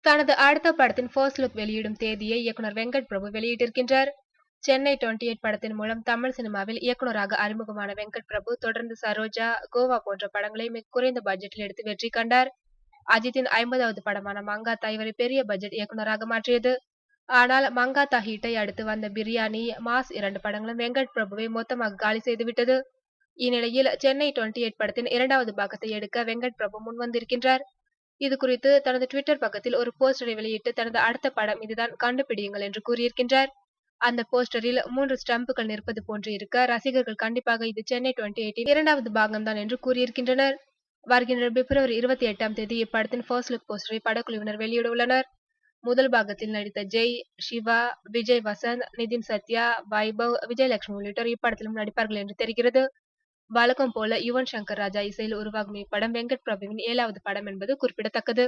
தனது அடுத்த படத்தின் ஃபர்ஸ்ட் லுக் வெளியிடும் தேதியை இயக்குனர் வெங்கட் பிரபு வெளியிட்டிருக்கின்றார். சென்னை 28 படத்தின் மூலம் தமிழ் சினிமாவில் இயக்குனராக அறிமுகமான வெங்கட் பிரபு தொடர்ந்து சரோஜா, கோவா போன்ற படங்களை மிக குறைந்த பட்ஜெட்டில் எடுத்து வெற்றி கண்டார். அஜித்தின் 50வது படமான மங்காத்தா இவரை பெரிய பட்ஜெட் இயக்குனராக மாற்றியது. ஆனால் மங்காத்தா ஹிட்டை அடுத்து வந்த பிரியாணி, மாஸ் 2 படங்களும் வெங்கட் பிரபுவை மொத்தமாக காலி செய்துவிட்டது. இந்நிலையில் சென்னை 28 படத்தின் 2வது பாகத்தை எடுக்க வெங்கட் பிரபு முன்வந்திருக்கின்றார். இது குறித்து தனது ட்விட்டர் பக்கத்தில் ஒரு போஸ்டரை வெளியிட்டு தனது அடுத்த படம் இதுதான் கண்டுபிடியுங்கள் என்று கூறியிருக்கின்றார். அந்த போஸ்டரில் 3 ஸ்டம்புகள் நிற்பது போன்று இருக்க ரசிகர்கள் கண்டிப்பாக இது சென்னை 28 2வது பாகம்தான் என்று கூறியிருக்கின்றனர். வருகின்ற பிப்ரவரி 28ஆம் தேதி இப்படத்தின் ஃபர்ஸ்ட் லுக் போஸ்டரை படக்குழுவினர் வெளியிட உள்ளனர். முதல் பாகத்தில் நடித்த ஜெய், சிவா, விஜய் வசந்த், நிதின் சத்யா, வைபவ், விஜயலட்சுமி உள்ளிட்டோர் இப்படத்திலும் நடிப்பார்கள் என்று தெரிகிறது. வழக்கம் போல யுவன் சங்கர் ராஜா இசையில் உருவாகும் இப்படம் வெங்கட் பிரபுவின் 7வது படம் என்பது குறிப்பிடத்தக்கது.